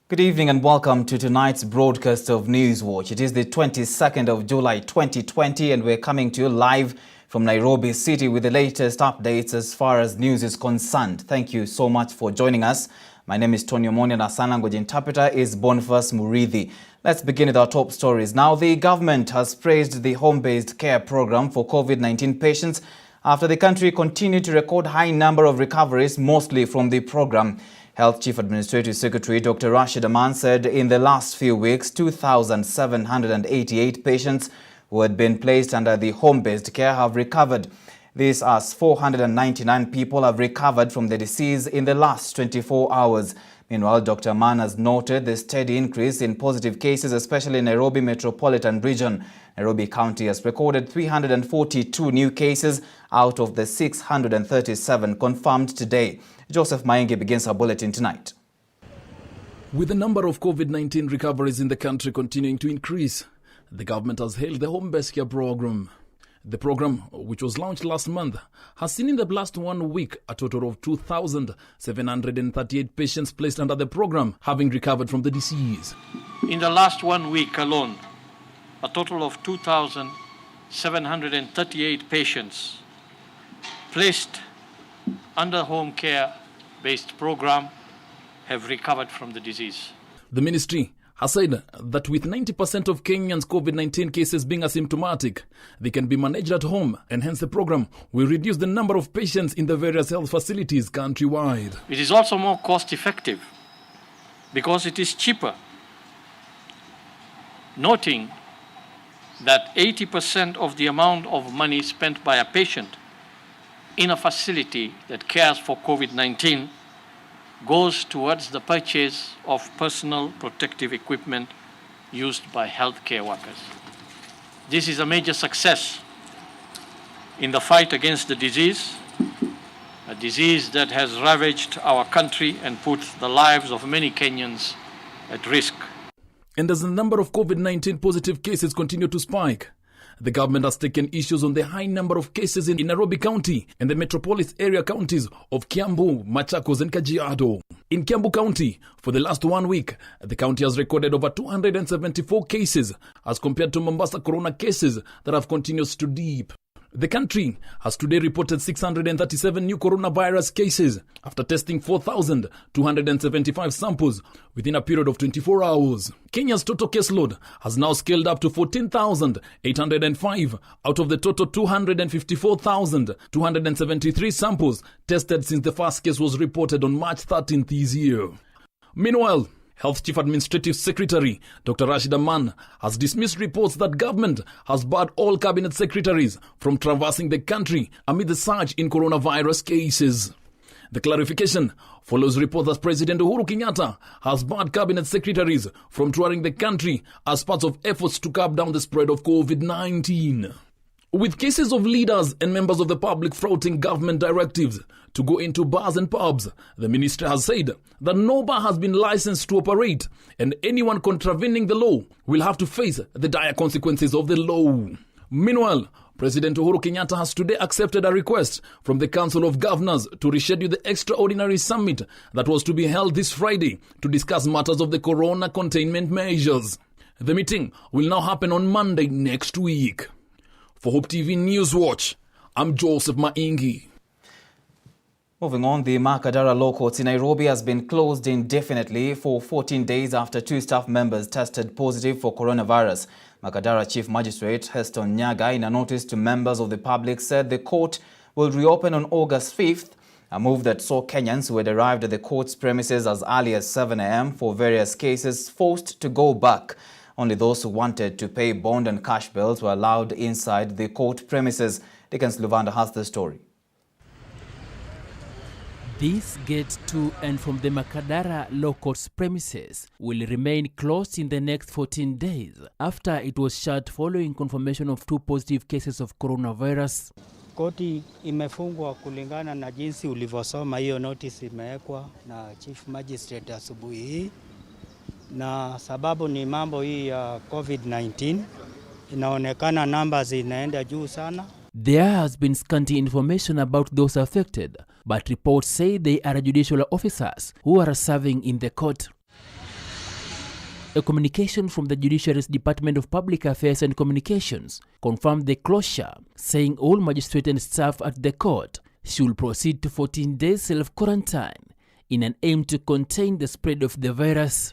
Good evening and welcome to tonight's broadcast of Newswatch. It is the 22nd of July 2020 and we're coming to you live from Nairobi City with the latest updates as far as news is concerned. Thank you so much for joining us. My name is Tonny Omondi and our sign language interpreter is Boniface Murithi. Let's begin with our top stories. Now, the government has praised the home-based care program for COVID-19 patients after the country continued to record high number of recoveries, mostly from the program. Health Chief Administrative Secretary Dr. Rashid Aman said in the last few weeks, 2,788 patients who had been placed under the home-based care have recovered. This as 499 people have recovered from the disease in the last 24 hours. Meanwhile, Dr. Aman has noted the steady increase in positive cases, especially in Nairobi metropolitan region. Nairobi County has recorded 342 new cases out of the 637 confirmed today. Joseph Maenge begins our bulletin tonight. With the number of COVID-19 recoveries in the country continuing to increase, the government has hailed the home-based care program. The program, which was launched last month, has seen in the last 1 week a total of 2,738 patients placed under the program, having recovered from the disease. In the last 1 week alone, a total of 2,738 patients placed under home care-based program have recovered from the disease. The ministry has said that with 90% of Kenyans' COVID-19 cases being asymptomatic, they can be managed at home, and hence the program will reduce the number of patients in the various health facilities countrywide. It is also more cost-effective because it is cheaper, noting that 80% of the amount of money spent by a patient in a facility that cares for COVID-19 goes towards the purchase of personal protective equipment used by healthcare workers. This is a major success in the fight against the disease, a disease that has ravaged our country and put the lives of many Kenyans at risk. And as the number of COVID-19 positive cases continue to spike, the government has taken issues on the high number of cases in Nairobi County and the metropolis area counties of Kiambu, Machakos and Kajiado. In Kiambu County, for the last 1 week, the county has recorded over 274 cases as compared to Mombasa corona cases that have continued to dip. The country has today reported 637 new coronavirus cases after testing 4,275 samples within a period of 24 hours. Kenya's total caseload has now scaled up to 14,805 out of the total 254,273 samples tested since the first case was reported on March 13th this year. Meanwhile, Health Chief Administrative Secretary Dr. Rashid Aman has dismissed reports that government has barred all cabinet secretaries from traversing the country amid the surge in coronavirus cases. The clarification follows reports that President Uhuru Kenyatta has barred cabinet secretaries from touring the country as part of efforts to curb down the spread of COVID-19. With cases of leaders and members of the public flouting government directives to go into bars and pubs, the ministry has said that no bar has been licensed to operate and anyone contravening the law will have to face the dire consequences of the law. Meanwhile, President Uhuru Kenyatta has today accepted a request from the Council of Governors to reschedule the extraordinary summit that was to be held this Friday to discuss matters of the corona containment measures. The meeting will now happen on Monday next week. For Hope TV Newswatch, I'm Joseph Maenge. Moving on, the Makadara Law Courts in Nairobi has been closed indefinitely for 14 days after 2 staff members tested positive for coronavirus. Makadara Chief Magistrate Heston Nyaga, in a notice to members of the public, said the court will reopen on August 5th, a move that saw Kenyans who had arrived at the court's premises as early as 7 a.m. for various cases forced to go back. Only those who wanted to pay bond and cash bills were allowed inside the court premises. Dickens Luvanda has the story. This gate to and from the Makadara Law Court's premises will remain closed in the next 14 days after it was shut following confirmation of 2 positive cases of coronavirus. Koti imefungwa kulingana na jinsi ulivyosoma hiyo notice imewekwa na Chief Magistrate asubuhi hii. Na sababu ni mambo hii ya COVID-19, inaonekana numbers inaenda juu sana. There has been scanty information about those affected, but reports say they are judicial officers who are serving in the court. A communication from the Judiciary's Department of Public Affairs and Communications confirmed the closure, saying all magistrate and staff at the court should proceed to 14 days self-quarantine in an aim to contain the spread of the virus.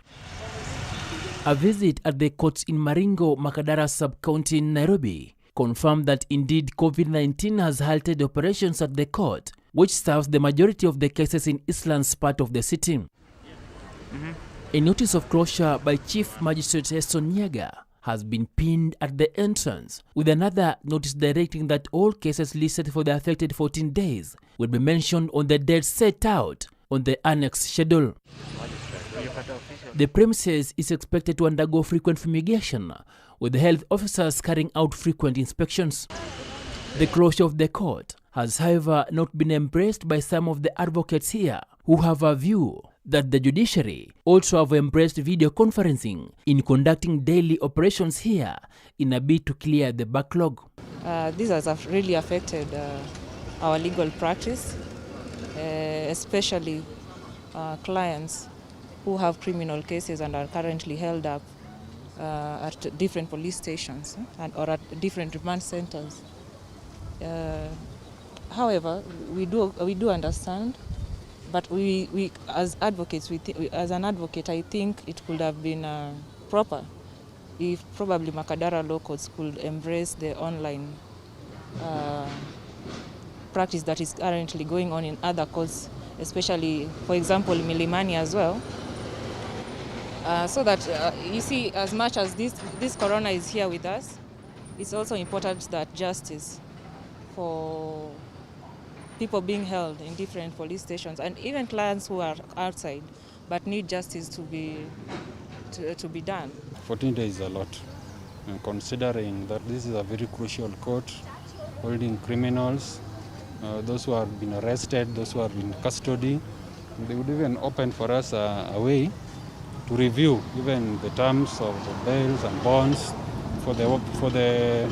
A visit at the courts in Maringo, Makadara sub-county in Nairobi confirmed that indeed COVID-19 has halted operations at the court, which serves the majority of the cases in Eastlands part of the city. A notice of closure by Chief Magistrate Heston Nyaga has been pinned at the entrance, with another notice directing that all cases listed for the affected 14 days will be mentioned on the date set out on the annex schedule. The premises is expected to undergo frequent fumigation, with the health officers carrying out frequent inspections. The closure of the court has, however, not been embraced by some of the advocates here, who have a view that the judiciary also have embraced video conferencing in conducting daily operations here in a bid to clear the backlog. This has really affected our legal practice, especially clients who have criminal cases and are currently held up at different police stations or at different remand centers. However, we do understand, but we as advocates, as an advocate, I think it could have been proper if probably Makadara law courts could embrace the online practice that is currently going on in other courts, especially, for example, Milimani as well. So that, you see, as much as this corona is here with us, it's also important that justice for people being held in different police stations and even clients who are outside but need justice to be done. 14 days is a lot, and considering that this is a very crucial court holding criminals, those who have been arrested, those who have been in custody. They would even open for us a way to review even the terms of the bails and bonds for the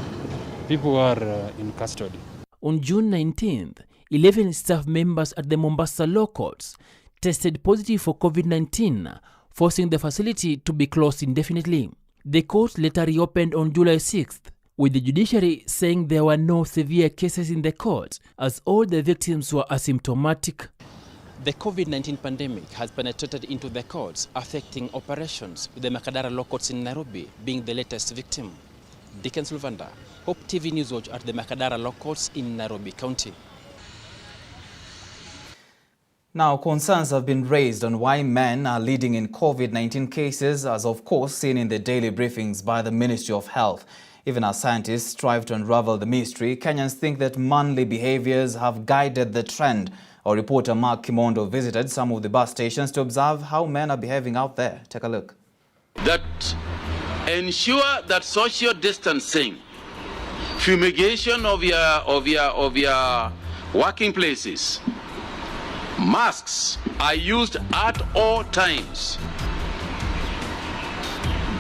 people who are in custody. On June 19th, 11 staff members at the Mombasa law courts tested positive for COVID-19, forcing the facility to be closed indefinitely. The court later reopened on July 6th, with the judiciary saying there were no severe cases in the court, as all the victims were asymptomatic. The COVID-19 pandemic has penetrated into the courts, affecting operations, with the Makadara law courts in Nairobi being the latest victim. Dickens Luvanda, Hope TV Newswatch at the Makadara law courts in Nairobi County. Now, concerns have been raised on why men are leading in COVID-19 cases, as of course seen in the daily briefings by the Ministry of Health. Even as scientists strive to unravel the mystery, Kenyans think that manly behaviors have guided the trend. Our reporter Mark Hongondo visited some of the bus stations to observe how men are behaving out there. Take a look. That ensure that social distancing, fumigation of your working places, masks are used at all times.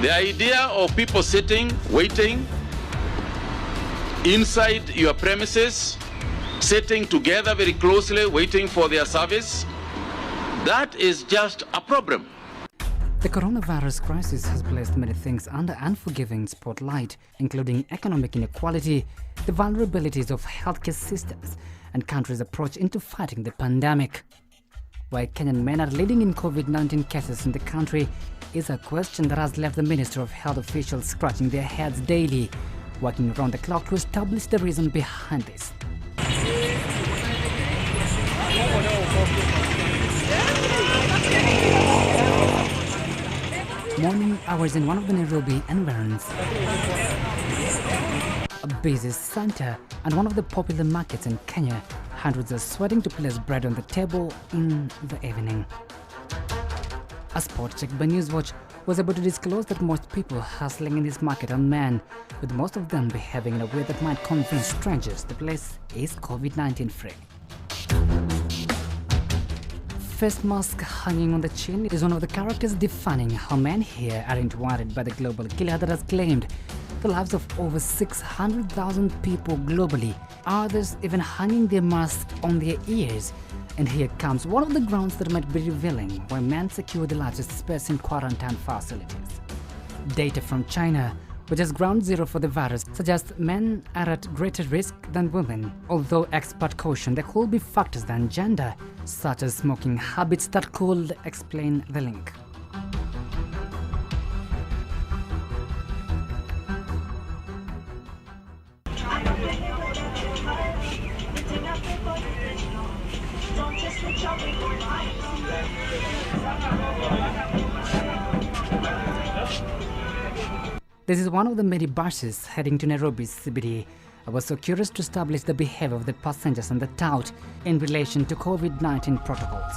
The idea of people sitting, waiting inside your premises, sitting together very closely, waiting for their service, that is just a problem. The coronavirus crisis has placed many things under unforgiving spotlight, including economic inequality, the vulnerabilities of healthcare systems, and countries' approach into fighting the pandemic. Why Kenyan men are leading in COVID-19 cases in the country is a question that has left the Ministry of Health officials scratching their heads daily, working around the clock to establish the reason behind this. Morning hours in one of the Nairobi environs, a busy center and one of the popular markets in Kenya. Hundreds are sweating to place bread on the table in the evening. A spot check by Newswatch was able to disclose that most people hustling in this market are men, with most of them behaving in a way that might convince strangers the place is COVID-19 free. Face mask hanging on the chin is one of the characters defining how men here aren't worried by the global killer that has claimed the lives of over 600,000 people globally. Others even hanging their masks on their ears. And here comes one of the grounds that might be revealing why men secure the largest space in quarantine facilities. Data from China, which is ground zero for the virus, suggests men are at greater risk than women, although experts caution there could be factors than gender, such as smoking habits that could explain the link. This is one of the many buses heading to Nairobi's CBD. I was so curious to establish the behavior of the passengers on the tout in relation to COVID-19 protocols.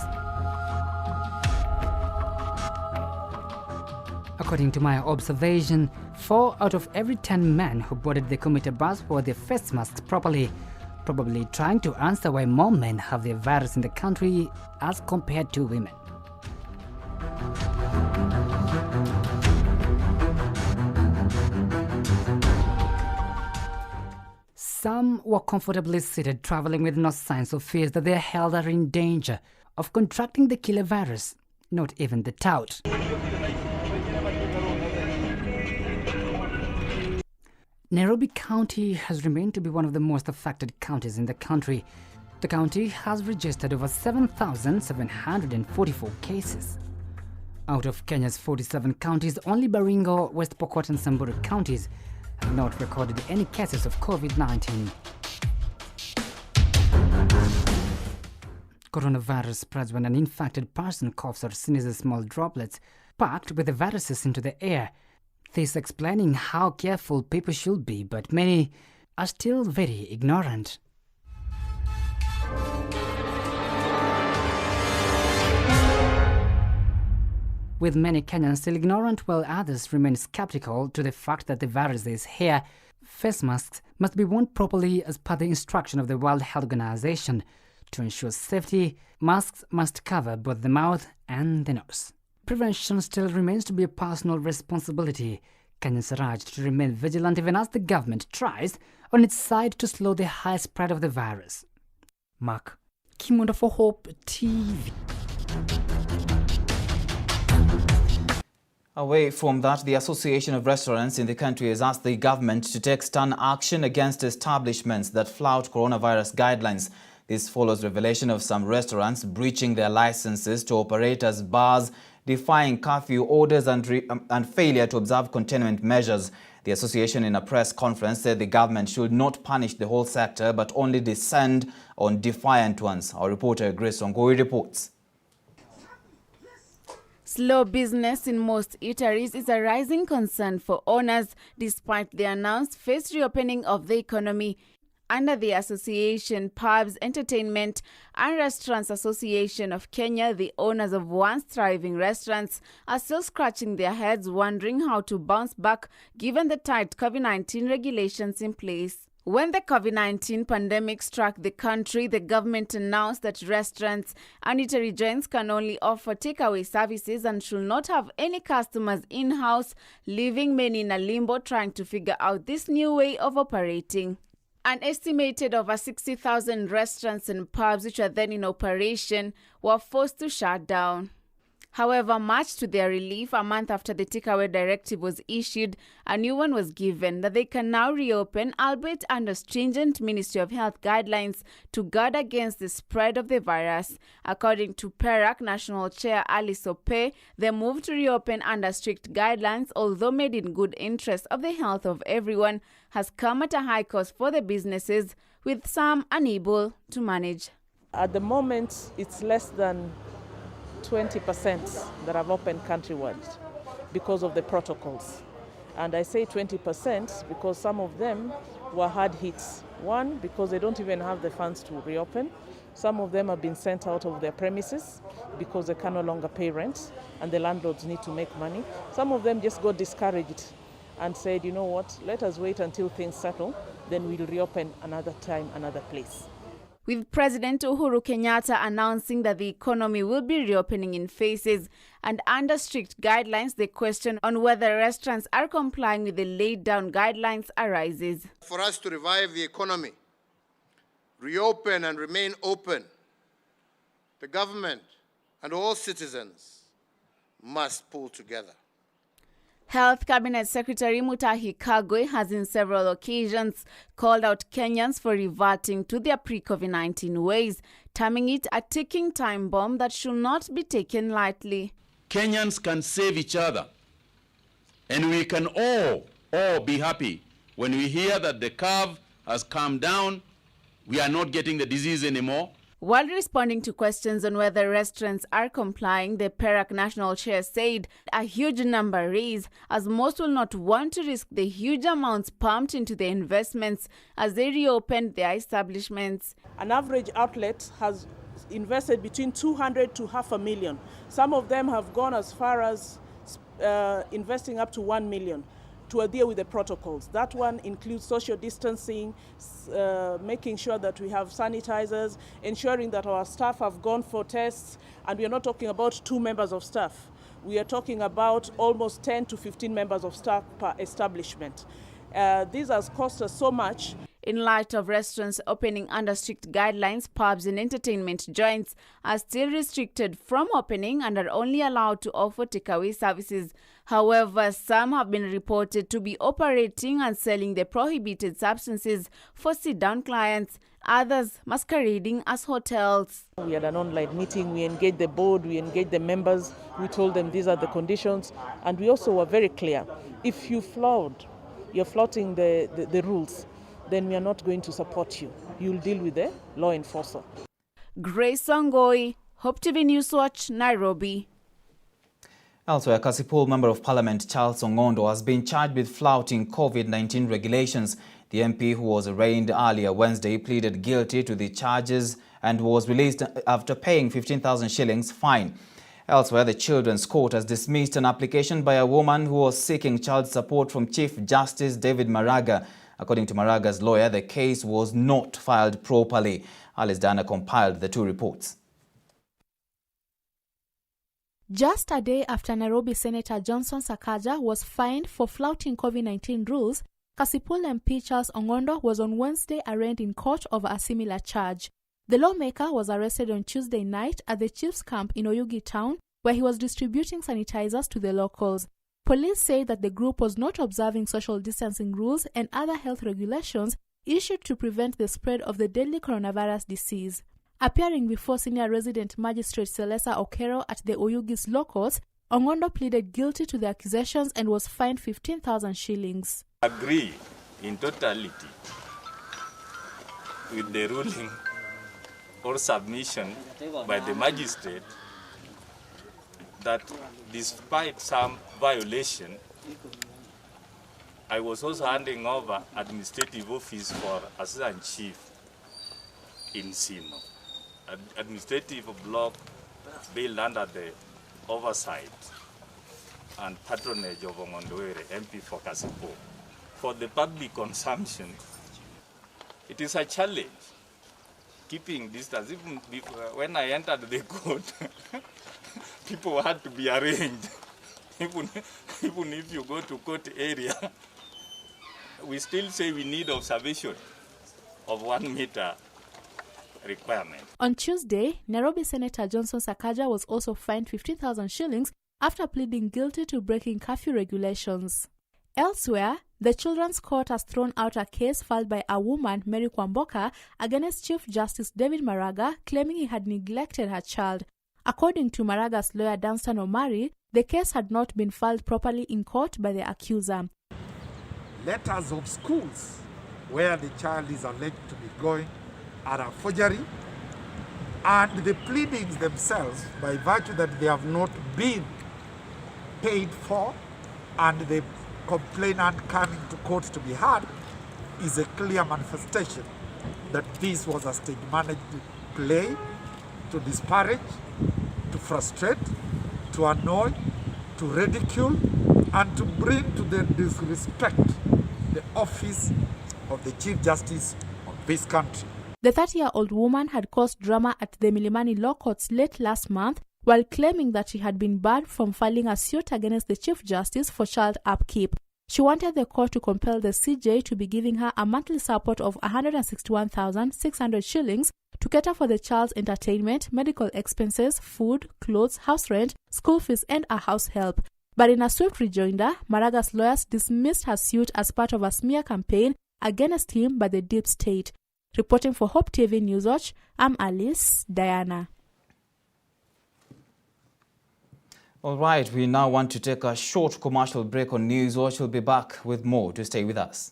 According to my observation, 4 out of every 10 men who boarded the commuter bus wore their face masks properly, probably trying to answer why more men have the virus in the country as compared to women. Some were comfortably seated, traveling with no signs of fears that their health are in danger of contracting the killer virus, not even the tout. Nairobi County has remained to be one of the most affected counties in the country. The county has registered over 7,744 cases. Out of Kenya's 47 counties, only Baringo, West Pokot and Samburu counties have not recorded any cases of COVID-19. Coronavirus spreads when an infected person coughs or sneezes small droplets packed with the viruses into the air. This explaining how careful people should be, but many are still very ignorant. With many Kenyans still ignorant, while others remain skeptical to the fact that the virus is here, face masks must be worn properly as per the instruction of the World Health Organization. To ensure safety, masks must cover both the mouth and the nose. Prevention still remains to be a personal responsibility. Kenyans are urged to remain vigilant even as the government tries on its side to slow the high spread of the virus. Mark Kimonda for Hope TV. Away from that, the Association of Restaurants in the country has asked the government to take stern action against establishments that flout coronavirus guidelines. This follows revelation of some restaurants breaching their licenses to operate as bars, defying curfew orders and failure to observe containment measures. The association in a press conference said the government should not punish the whole sector but only descend on defiant ones. Our reporter Grace Ongoi reports. Slow business in most eateries is a rising concern for owners despite the announced phased reopening of the economy. Under the association, Pubs, Entertainment and Restaurants Association of Kenya, the owners of once thriving restaurants are still scratching their heads wondering how to bounce back given the tight COVID-19 regulations in place. When the COVID-19 pandemic struck the country, the government announced that restaurants and eatery joints can only offer takeaway services and should not have any customers in-house, leaving many in a limbo trying to figure out this new way of operating. An estimated over 60,000 restaurants and pubs which are then in operation were forced to shut down. However, much to their relief, a month after the takeaway directive was issued, a new one was given that they can now reopen, albeit under stringent Ministry of Health guidelines to guard against the spread of the virus. According to PERAC National Chair Alice Ope, the move to reopen under strict guidelines, although made in good interest of the health of everyone, has come at a high cost for the businesses, with some unable to manage. At the moment, it's less than 20% that have opened countrywide because of the protocols. And I say 20% because some of them were hard hits. One, because they don't even have the funds to reopen. Some of them have been sent out of their premises because they can no longer pay rent and the landlords need to make money. Some of them just got discouraged and said, you know what, let us wait until things settle, then we'll reopen another time, another place. With President Uhuru Kenyatta announcing that the economy will be reopening in phases and under strict guidelines, the question on whether restaurants are complying with the laid-down guidelines arises. For us to revive the economy, reopen and remain open, the government and all citizens must pull together. Health Cabinet Secretary Mutahi Kagwe has in several occasions called out Kenyans for reverting to their pre-COVID-19 ways, terming it a ticking time bomb that should not be taken lightly. Kenyans can save each other, and we can all be happy when we hear that the curve has come down. We are not getting the disease anymore. While responding to questions on whether restaurants are complying, the PERAC National Chair said a huge number is, as most will not want to risk the huge amounts pumped into the investments as they reopened their establishments. An average outlet has invested between 200 to $500,000. Some of them have gone as far as investing up to 1 million to adhere with the protocols. That one includes social distancing, making sure that we have sanitizers, ensuring that our staff have gone for tests, and we are not talking about 2 members of staff. We are talking about almost 10 to 15 members of staff per establishment. This has cost us so much. In light of restaurants opening under strict guidelines, pubs and entertainment joints are still restricted from opening and are only allowed to offer takeaway services. However, some have been reported to be operating and selling the prohibited substances for sit-down clients, others masquerading as hotels. We had an online meeting, we engaged the board, we engaged the members, we told them these are the conditions, and we also were very clear. If you're flouting the rules, then we are not going to support you. You'll deal with the law enforcer. Grace Ongoi, Hope TV Newswatch, Nairobi. Elsewhere, Kasipul Member of Parliament Charles Hongondo has been charged with flouting COVID-19 regulations. The MP, who was arraigned earlier Wednesday, pleaded guilty to the charges and was released after paying 15,000 shillings fine. Elsewhere, the Children's Court has dismissed an application by a woman who was seeking child support from Chief Justice David Maraga. According to Maraga's lawyer, the case was not filed properly. Alice Dana compiled the 2 reports. Just a day after Nairobi Senator Johnson Sakaja was fined for flouting COVID-19 rules, Kasipul MP Charles Hongondo was on Wednesday arraigned in court over a similar charge. The lawmaker was arrested on Tuesday night at the Chief's camp in Oyugi town, where he was distributing sanitizers to the locals. Police say that the group was not observing social distancing rules and other health regulations issued to prevent the spread of the deadly coronavirus disease. Appearing before Senior Resident Magistrate Celesa Okero at the Oyugi's law courts, Hongondo pleaded guilty to the accusations and was fined 15,000 shillings. Agree in totality with the ruling or submission by the magistrate that despite some violation, I was also handing over administrative office for Assistant Chief in Sino, administrative block built under the oversight and patronage of Omondi, MP for Kasipul. For the public consumption, it is a challenge keeping distance. Even when I entered the court, people had to be arranged. Even if you go to court area, we still say we need observation of 1 meter requirement. On Tuesday, Nairobi Senator Johnson Sakaja was also fined 15,000 shillings after pleading guilty to breaking curfew regulations. Elsewhere, the Children's Court has thrown out a case filed by a woman, Mary Kwamboka, against Chief Justice David Maraga, claiming he had neglected her child. According to Maraga's lawyer Dunstan Omari, the case had not been filed properly in court by the accuser. Letters of schools where the child is alleged to be going are a forgery, and the pleadings themselves, by virtue that they have not been paid for and the complainant coming to court to be heard, is a clear manifestation that this was a stage-managed play to disparage, to frustrate, to annoy, to ridicule, and to bring to the disrespect the office of the Chief Justice of this country. The 30-year-old woman had caused drama at the Milimani Law Courts late last month while claiming that she had been barred from filing a suit against the Chief Justice for child upkeep. She wanted the court to compel the CJ to be giving her a monthly support of 161,600 shillings to cater for the child's entertainment, medical expenses, food, clothes, house rent, school fees, and a house help. But in a swift rejoinder, Maraga's lawyers dismissed her suit as part of a smear campaign against him by the deep state. Reporting for Hope TV Newswatch, I'm Alice Diana. All right, we now want to take a short commercial break on Newswatch. We'll be back with more. To stay with us.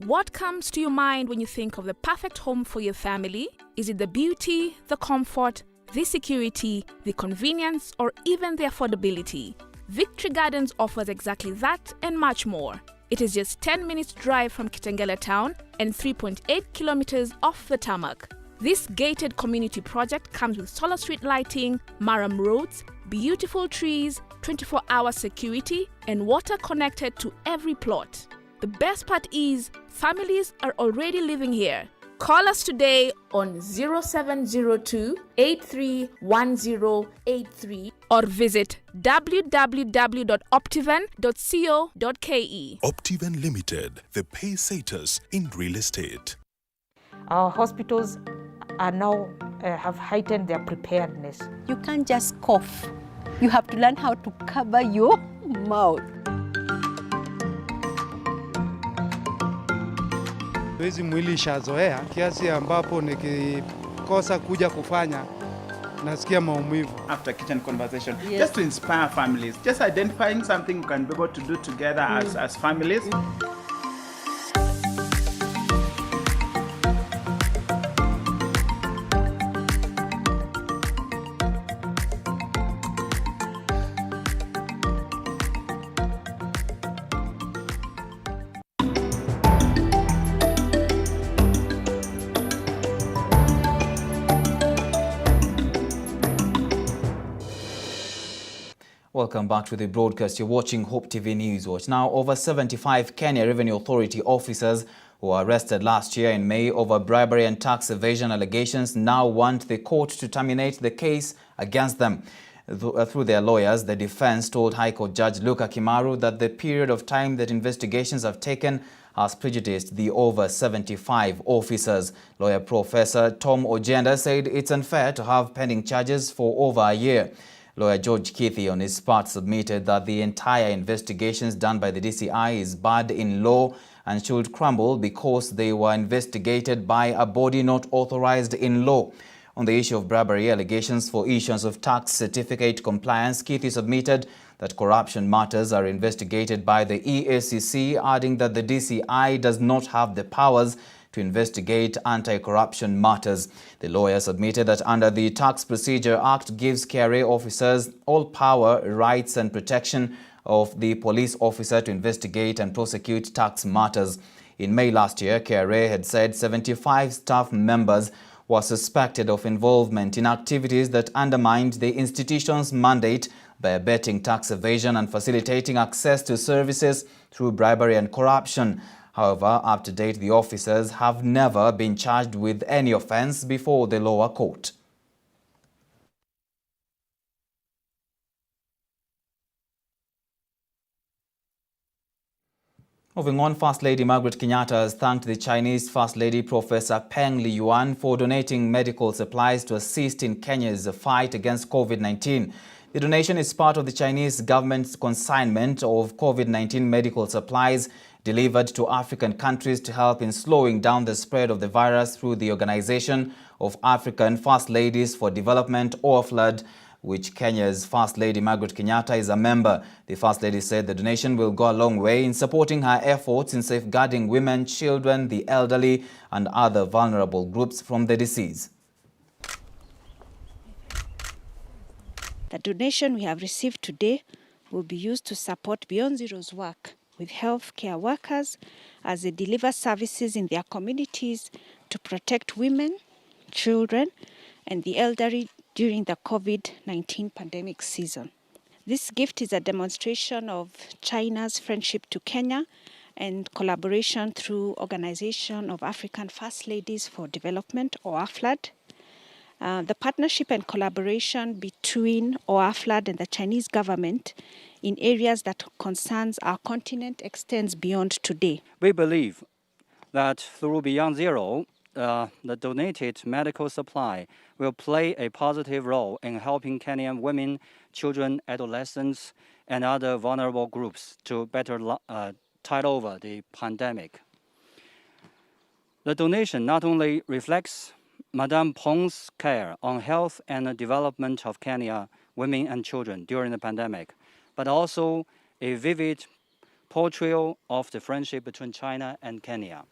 What comes to your mind when you think of the perfect home for your family? Is it the beauty, the comfort, the security, the convenience, or even the affordability? Victory Gardens offers exactly that and much more. It is just 10 minutes drive from Kitengela town and 3.8 kilometers off the tarmac. This gated community project comes with solar street lighting, Maram roads, beautiful trees, 24-hour security, and water connected to every plot. The best part is, families are already living here. Call us today on 0702 831083 or visit www.optiven.co.ke. Optiven Limited, the pacesetters in real estate. Our hospitals are now have heightened their preparedness. You can't just cough. You have to learn how to cover your mouth. Hizi mwili ishazoea kiasi ambapo nikikosa kuja kufanya nasikia maumivu. After kitchen conversation, yes. Just to inspire families, just identifying something you can be able to do together as families. Welcome back to the broadcast. You're watching Hope TV Newswatch. Now, over 75 Kenya Revenue Authority officers who were arrested last year in May over bribery and tax evasion allegations now want the court to terminate the case against them. Through their lawyers, the defense told High Court Judge Luka Kimaru that the period of time that investigations have taken has prejudiced the over 75 officers. Lawyer Professor Tom Ojenda said it's unfair to have pending charges for over a year. Lawyer George Keithy, on his part, submitted that the entire investigations done by the DCI is bad in law and should crumble because they were investigated by a body not authorized in law. On the issue of bribery allegations for issuance of tax certificate compliance, Keithy submitted that corruption matters are investigated by the EACC, adding that the DCI does not have the powers to investigate anti-corruption matters. The lawyer submitted that under the Tax Procedure Act gives KRA officers all power, rights and protection of the police officer to investigate and prosecute tax matters. In May last year, KRA had said 75 staff members were suspected of involvement in activities that undermined the institution's mandate by abetting tax evasion and facilitating access to services through bribery and corruption. However, up to date, the officers have never been charged with any offense before the lower court. Moving on, First Lady Margaret Kenyatta has thanked the Chinese First Lady Professor Peng Liyuan for donating medical supplies to assist in Kenya's fight against COVID-19. The donation is part of the Chinese government's consignment of COVID-19 medical supplies delivered to African countries to help in slowing down the spread of the virus through the Organization of African First Ladies for Development, OFLAD, which Kenya's First Lady Margaret Kenyatta is a member. The First Lady said the donation will go a long way in supporting her efforts in safeguarding women, children, the elderly, and other vulnerable groups from the disease. The donation we have received today will be used to support Beyond Zero's work with healthcare workers as they deliver services in their communities to protect women, children, and the elderly during the COVID-19 pandemic season. This gift is a demonstration of China's friendship to Kenya and collaboration through Organization of African First Ladies for Development, or AFLAD, The partnership and collaboration between OAFLAD and the Chinese government in areas that concerns our continent extends beyond today. We believe that through Beyond Zero, the donated medical supply will play a positive role in helping Kenyan women, children, adolescents, and other vulnerable groups to better tide over the pandemic. The donation not only reflects Madame Pong's care on health and development of Kenya women and children during the pandemic, but also a vivid portrayal of the friendship between China and Kenya.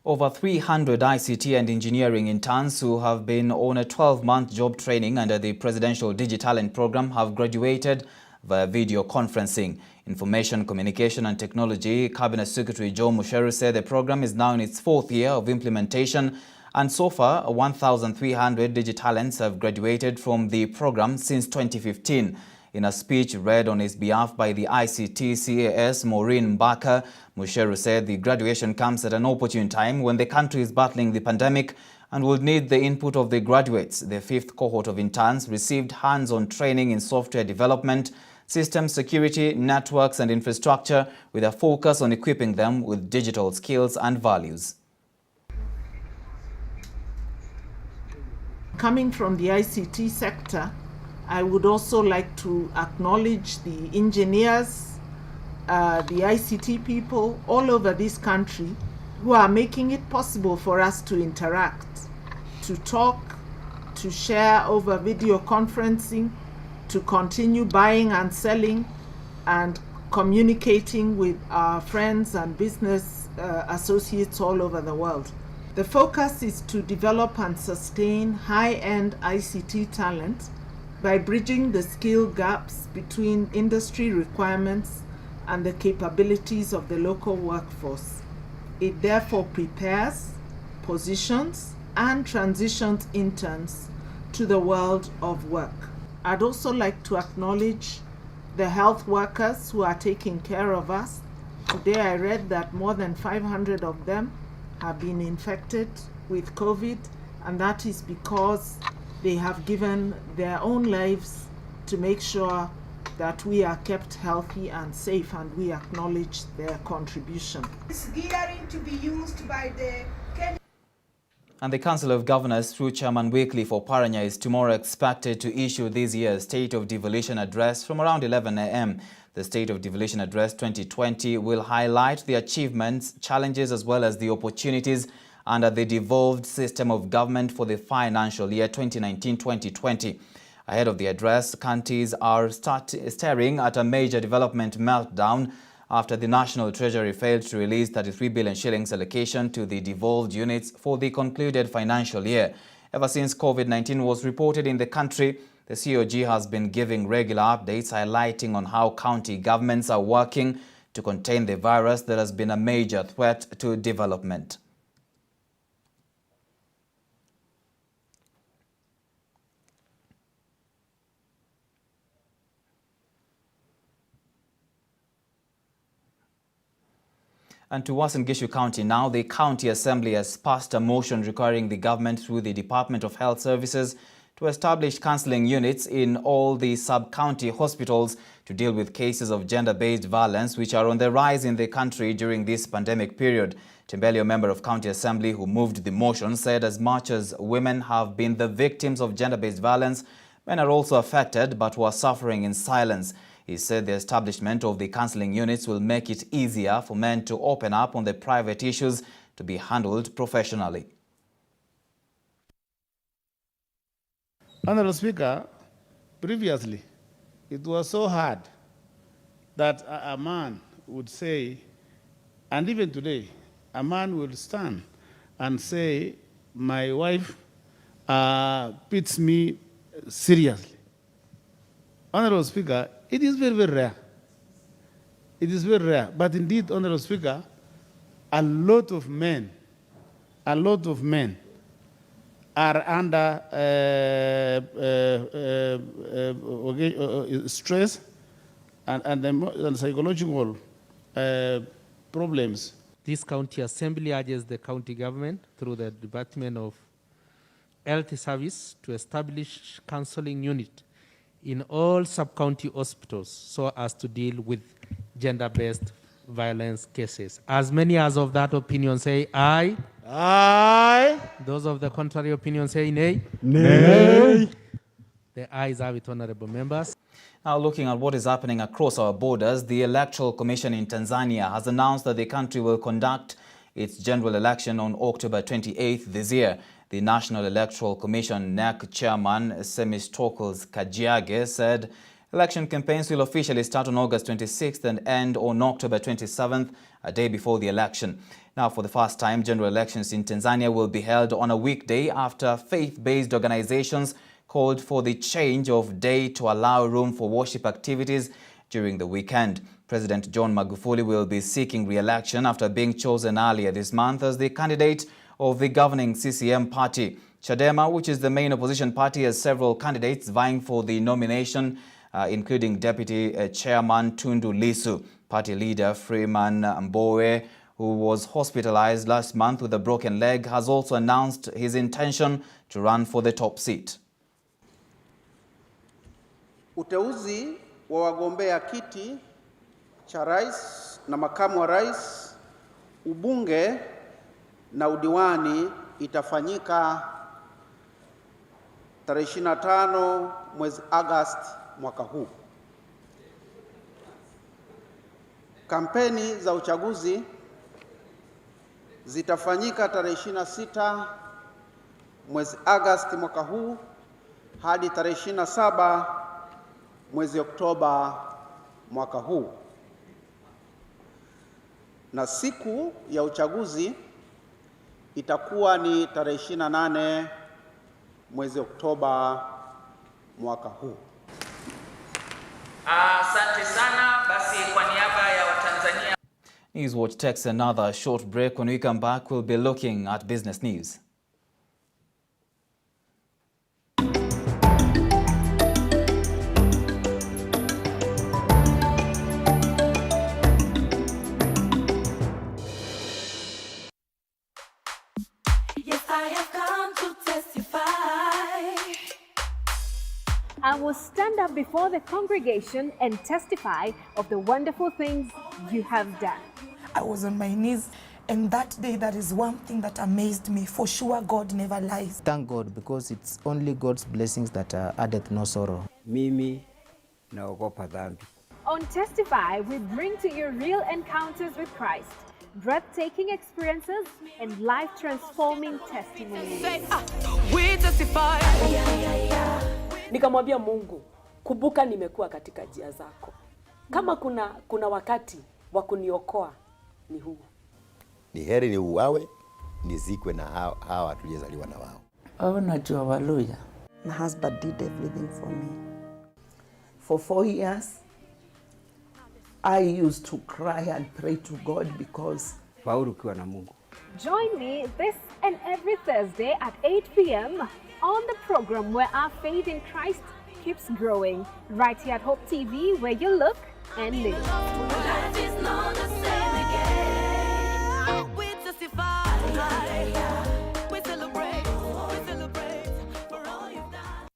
Over 300 ICT and engineering interns who have been on a 12-month job training under the Presidential Digitalline program have graduated via video conferencing. Information, Communication and Technology Cabinet Secretary Joe Musheru said the program is now in its 4th year of implementation, and so far 1,300 Digitalines have graduated from the program since 2015. In a speech read on his behalf by the ICT CAS Maureen Mbaka, Musheru said the graduation comes at an opportune time when the country is battling the pandemic and will need the input of the graduates. The 5th cohort of interns received hands-on training in software development, system security, networks and infrastructure, with a focus on equipping them with digital skills and values. Coming from the ICT sector, I would also like to acknowledge the engineers, the ICT people all over this country who are making it possible for us to interact, to talk, to share over video conferencing, to continue buying and selling and communicating with our friends and business associates all over the world. The focus is to develop and sustain high-end ICT talent by bridging the skill gaps between industry requirements and the capabilities of the local workforce. It therefore prepares, positions, and transitions interns to the world of work. I'd also like to acknowledge the health workers who are taking care of us. Today I read that more than 500 of them have been infected with COVID, and that is because they have given their own lives to make sure that we are kept healthy and safe, and we acknowledge their contribution. It's gearing to be used by the And the Council of Governors, through Chairman Wycliffe Oparanya, is tomorrow expected to issue this year's State of Devolution Address from around 11 a.m. The State of Devolution Address 2020 will highlight the achievements, challenges, as well as the opportunities under the devolved system of government for the financial year 2019-2020. Ahead of the address, counties are staring at a major development meltdown after the National Treasury failed to release 33 billion shillings allocation to the devolved units for the concluded financial year. Ever since COVID-19 was reported in the country, the COG has been giving regular updates highlighting on how county governments are working to contain the virus that has been a major threat to development. And to Uasin Gishu County now, the County Assembly has passed a motion requiring the government through the Department of Health Services to establish counselling units in all the sub-county hospitals to deal with cases of gender-based violence which are on the rise in the country during this pandemic period. Tembelio, a member of County Assembly who moved the motion, said as much as women have been the victims of gender-based violence, men are also affected but who are suffering in silence. He said the establishment of the counselling units will make it easier for men to open up on the private issues to be handled professionally. Honourable Speaker, previously it was so hard that a man would say, and even today, a man will stand and say, my wife beats me seriously. Honourable Speaker, it is very, very rare. It is very rare. But indeed, Honourable Speaker, a lot of men are under stress and psychological problems. This County Assembly urges the county government through the Department of Health Service to establish counseling unit in all sub-county hospitals so as to deal with gender-based violence cases. As many as of that opinion say aye. Aye. Those of the contrary opinion say nay. Nay. The ayes have it, honorable members. Now, looking at what is happening across our borders, the Electoral Commission in Tanzania has announced that the country will conduct its general election on October 28th this year. The National Electoral Commission NEC chairman Semistokles Kajiage said election campaigns will officially start on August 26th and end on October 27th, a day before the election. Now, for the first time, general elections in Tanzania will be held on a weekday after faith-based organizations called for the change of day to allow room for worship activities during the weekend. President John Magufuli will be seeking re-election after being chosen earlier this month as the candidate of the governing CCM party. Chadema, which is the main opposition party, has several candidates vying for the nomination, including Deputy Chairman Tundu Lissu. Party leader Freeman Mbowe, who was hospitalized last month with a broken leg, has also announced his intention to run for the top seat. Uteuzi wa wagombea kiti cha rais na makamu wa rais, ubunge na udiwani itafanyika tarehe 25 mwezi Agosti mwaka huu. Kampeni za uchaguzi zitafanyika tarehe 26 mwezi Agosti mwaka huu hadi tarehe 27 mwezi Oktoba mwaka huu. Na siku ya uchaguzi itakuwa ni tarehe 28 mwezi Oktoba mwaka huu. Asante sana. Basi kwa niaba ya Watanzania. Newswatch takes another short break. When we come back, we'll be looking at business news. I will stand up before the congregation and testify of the wonderful things you have done. I was on my knees, and that day, that is one thing that amazed me. For sure, God never lies. Thank God, because it's only God's blessings that addeth no sorrow. Mimi naogopa dhambi. On Testify, we bring to you real encounters with Christ, breathtaking experiences, and life-transforming testimonies. We testify. Nikamwambia Mungu, kumbuka nimekuwa katika njia zako. Kama kuna wakati wa kuniokoa ni huu. Ni heri ni uwawe, nizikwe na hawa tulizaliwa na wao. Oh, najua waluya. My husband did everything for me. For 4 years, I used to cry and pray to God because Faulu kiwa na Mungu. Join me this and every Thursday at 8 p.m. on the program where our faith in Christ keeps growing. Right here at Hope TV, where you look and live. Life is not the same again. We testify. We celebrate. We celebrate for all you've done.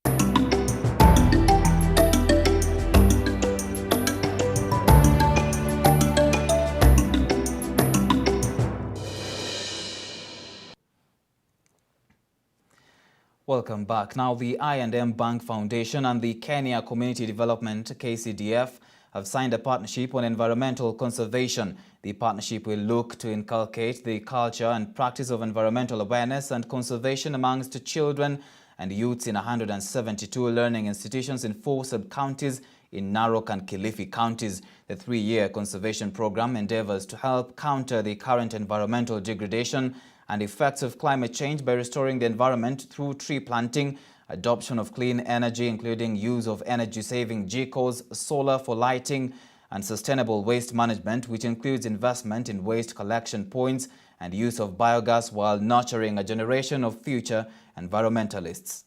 Welcome back. Now, the I&M Bank Foundation and the Kenya Community Development KCDF have signed a partnership on environmental conservation. The partnership will look to inculcate the culture and practice of environmental awareness and conservation amongst children and youths in 172 learning institutions in 4 sub-counties in Narok and Kilifi counties. The 3-year conservation program endeavors to help counter the current environmental degradation and effects of climate change by restoring the environment through tree planting, adoption of clean energy, including use of energy-saving GECOs, solar for lighting, and sustainable waste management, which includes investment in waste collection points and use of biogas while nurturing a generation of future environmentalists.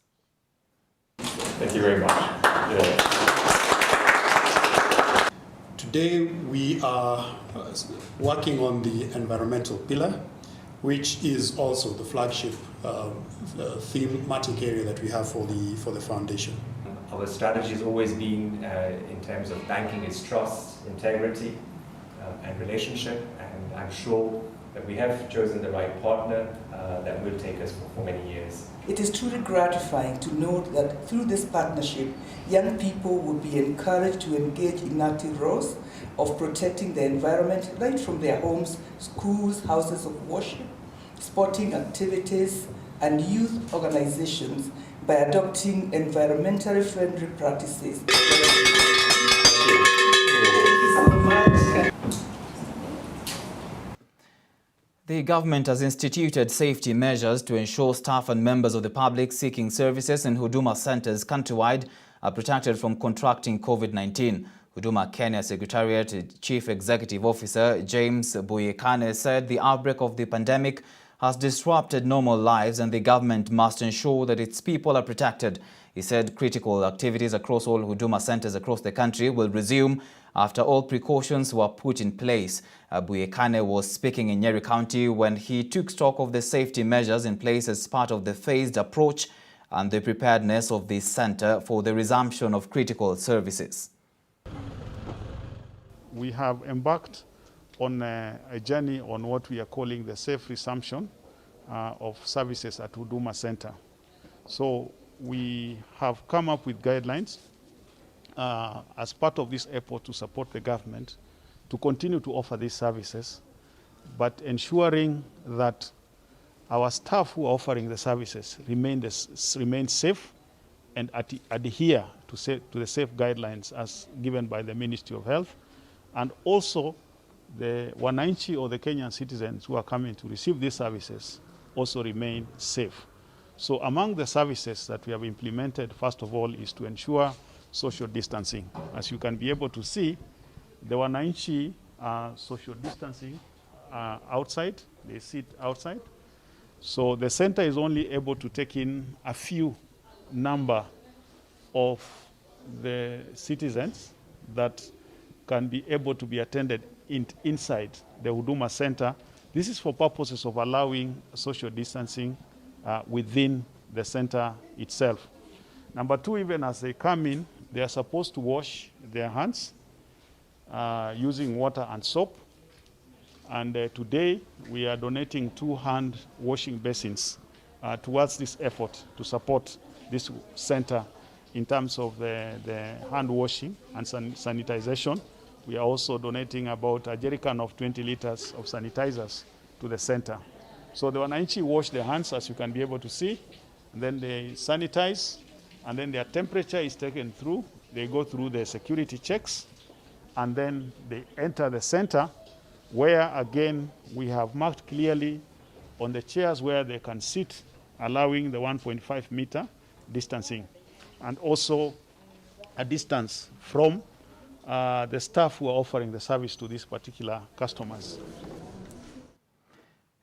Thank you very much. Today we are working on the environmental pillar. which is also the flagship thematic area that we have for the foundation. Our strategy has always been in terms of banking is trust, integrity, and relationship, and I'm sure that we have chosen the right partner that will take us for many years. It is truly gratifying to note that through this partnership, young people will be encouraged to engage in active roles of protecting the environment right from their homes, schools, houses of worship, sporting activities, and youth organizations by adopting environmentally friendly practices. The government has instituted safety measures to ensure staff and members of the public seeking services in Huduma centers countrywide are protected from contracting COVID-19. Huduma Kenya Secretariat Chief Executive Officer James Buyekane said the outbreak of the pandemic has disrupted normal lives and the government must ensure that its people are protected. He said critical activities across all Huduma centers across the country will resume after all precautions were put in place. Buyekane was speaking in Nyeri County when he took stock of the safety measures in place as part of the phased approach and the preparedness of the center for the resumption of critical services. We have embarked on a journey on what we are calling the safe resumption of services at Huduma Center. So we have come up with guidelines as part of this effort to support the government to continue to offer these services, but ensuring that our staff who are offering the services remain safe and adhere to the safe guidelines as given by the Ministry of Health, and also the wananchi or the Kenyan citizens who are coming to receive these services also remain safe. So among the services that we have implemented, first of all, is to ensure social distancing. As you can be able to see, the wananchi are social distancing outside, they sit outside. So the center is only able to take in a few number of the citizens that can be able to be attended inside the Huduma Center. This is for purposes of allowing social distancing within the center itself. Number two, even as they come in, they are supposed to wash their hands using water and soap. And today, we are donating 2 hand washing basins towards this effort to support this center in terms of the hand washing and sanitization. We are also donating about a jerrycan of 20 liters of sanitizers to the center. So the wananchi wash their hands, as you can be able to see, and then they sanitize, and then their temperature is taken through. They go through the security checks, and then they enter the center, where again we have marked clearly on the chairs where they can sit, allowing the 1.5 meter distancing, and also a distance from the staff who are offering the service to these particular customers.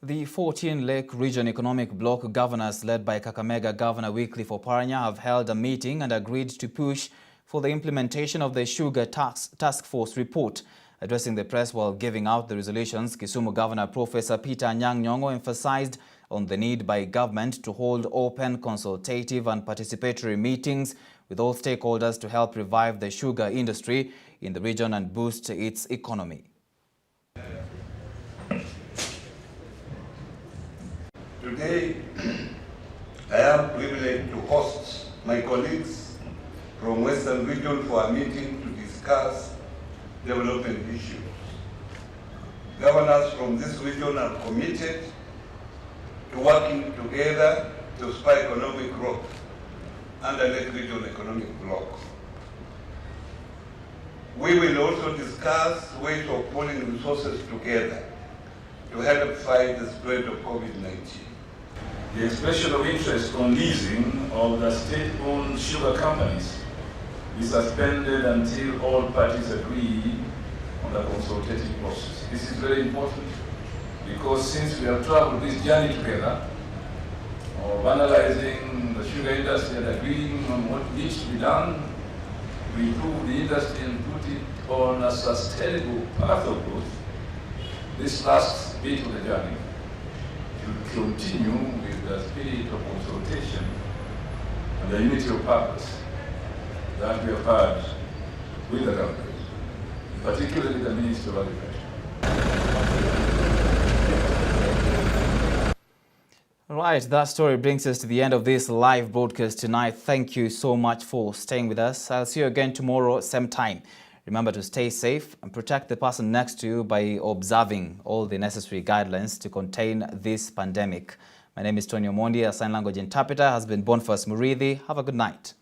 The 14-Lake Region Economic Bloc governors led by Kakamega Governor Wycliffe Oparanya have held a meeting and agreed to push for the implementation of the Sugar Task Force report. Addressing the press while giving out the resolutions, Kisumu Governor Professor Peter Anyang' Nyong'o emphasized on the need by government to hold open, consultative and participatory meetings with all stakeholders to help revive the sugar industry in the region and boost its economy. Today, I am privileged to host my colleagues from Western Region for a meeting to discuss development issues. Governors from this region are committed to working together to spur economic growth under Lake Region Economic Bloc. We will also discuss ways of pulling resources together to help fight the spread of COVID-19. The expression of interest on leasing of the state-owned sugar companies is suspended until all parties agree on the consultative process. This is very important because since we have traveled this journey together of analyzing the sugar industry and agreeing on what needs to be done to improve the industry and put it on a sustainable path of growth, this last bit of the journey to continue with the spirit of consultation and the unity of purpose that we have had with the government, particularly the Ministry of Agriculture. Right, that story brings us to the end of this live broadcast tonight. Thank you so much for staying with us. I'll see you again tomorrow, same time. Remember to stay safe and protect the person next to you by observing all the necessary guidelines to contain this pandemic. My name is Tonny Omondi. A sign language interpreter has been Boniface Murithi. Have a good night.